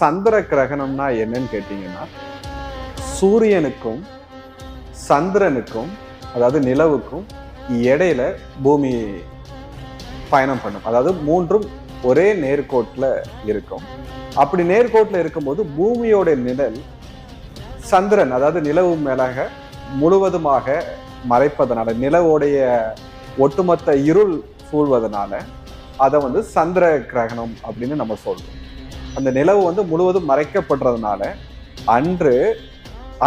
சந்திர கிரகணம்னா என்னன்னு கேட்டீங்கன்னா, சூரியனுக்கும் சந்திரனுக்கும் அதாவது நிலவுக்கும் இடையில பூமி பயணம் பண்ணும். அதாவது மூன்றும் ஒரே நேர்கோட்டுல இருக்கும். அப்படி நேர்கோட்டுல இருக்கும்போது பூமியோட நிழல் சந்திரன் அதாவது நிலவு மேலாக முழுவதுமாக மறைப்பதனால, நிலவுடைய ஒட்டுமொத்த இருள் சூழ்வதனால அதை சந்திர கிரகணம் அப்படின்னு நம்ம சொல்றோம். அந்த நிலவு முழுவதும் மறைக்கப்படுறதுனால அன்று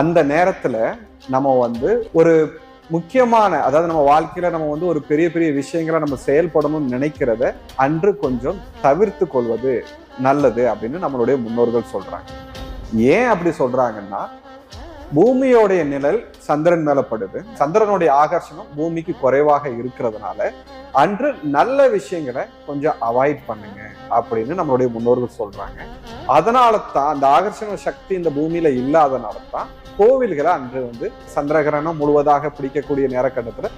அந்த நேரத்துல நம்ம ஒரு முக்கியமான, அதாவது நம்ம வாழ்க்கையில நம்ம ஒரு பெரிய பெரிய விஷயங்களை நம்ம செயல்படணும்னு நினைக்கிறத அன்று கொஞ்சம் தவிர்த்து கொள்வது நல்லது அப்படின்னு நம்மளுடைய முன்னோர்கள் சொல்றாங்க. ஏன் அப்படி சொல்றாங்கன்னா, பூமியோடைய நிழல் சந்திரன் மேல படுது, சந்திரனுடைய ஆகர்ஷணம் பூமிக்கு குறைவாக இருக்கிறதுனால அன்று நல்ல விஷயங்களை கொஞ்சம் அவாய்ட் பண்ணுங்க அப்படின்னு நம்மளுடைய முன்னோர்கள் சொல்றாங்க. அதனால தான் அந்த ஆகர்ஷண சக்தி இந்த பூமியில இல்லாதனால தான் கோவில்களை அன்று சந்திரகிரகணம் முழுவதாக பிடிக்கக்கூடிய நேரக்கட்டத்துல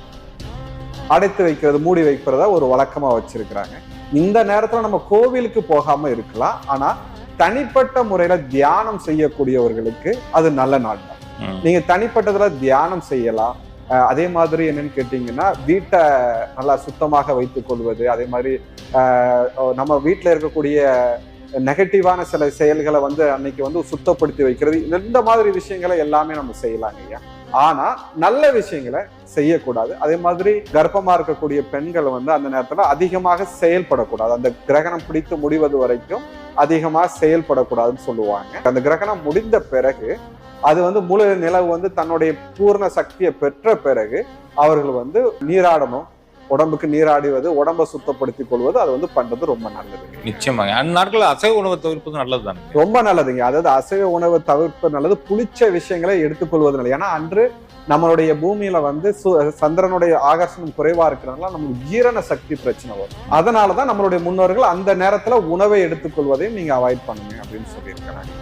அடைத்து வைக்கிறது, மூடி வைக்கிறதா ஒரு வழக்கமா வச்சிருக்கிறாங்க. இந்த நேரத்துல நம்ம கோவிலுக்கு போகாம இருக்கலாம், ஆனா தனிப்பட்ட முறையில தியானம் செய்யக்கூடியவர்களுக்கு அது நல்ல நாள் தான். நீங்க தனிப்பட்டதுல தியானம் செய்யலாம். அதே மாதிரி என்னன்னு கேட்டீங்கன்னா, வீட்டை நல்லா சுத்தமாக வைத்துக் கொள்வது, அதே மாதிரி நம்ம வீட்டுல இருக்கக்கூடிய நெகட்டிவான சில செயல்களை அன்னைக்கு சுத்தப்படுத்தி வைக்கிறது, இந்த மாதிரி விஷயங்களை எல்லாமே நம்ம செய்யலாங்க ஐயா. ஆனா நல்ல விஷயங்களை செய்யக்கூடாது. அதே மாதிரி கர்ப்பமா இருக்கக்கூடிய பெண்கள் அந்த நேரத்துல அதிகமாக செயல்படக்கூடாது. அந்த கிரகணம் பிடித்து முடிவது வரைக்கும் அதிகமாக செயல்படக்கூடாதுன்னு சொல்லுவாங்க. அந்த கிரகணம் முடிந்த பிறகு அது முழு நிலவு தன்னுடைய பூர்ண சக்தியை பெற்ற பிறகு அவர்கள் நீராடணும், உடம்புக்கு நீராடுவது, உடம்பை சுத்தப்படுத்திக் கொள்வது, அது பண்றது ரொம்ப நல்லது. நிச்சயமாக அந்த நாட்கள் அசைவ உணவை தவிர்ப்பது நல்லது தானே? ரொம்ப நல்லதுங்க. அதாவது அசைவ உணவை தவிர்ப்பது நல்லது, புளிச்ச விஷயங்களை எடுத்துக்கொள்வது நல்லது. ஏன்னா அன்று நம்மளுடைய பூமியில சந்திரனுடைய ஆகர்ஷணம் குறைவா இருக்கிறதுனால நமக்கு ஜீரண சக்தி பிரச்சனை வரும். அதனாலதான் நம்மளுடைய முன்னோர்கள் அந்த நேரத்துல உணவை எடுத்துக்கொள்வதையும் நீங்க அவாய்ட் பண்ணுங்க அப்படின்னு சொல்லியிருக்கிறாங்க.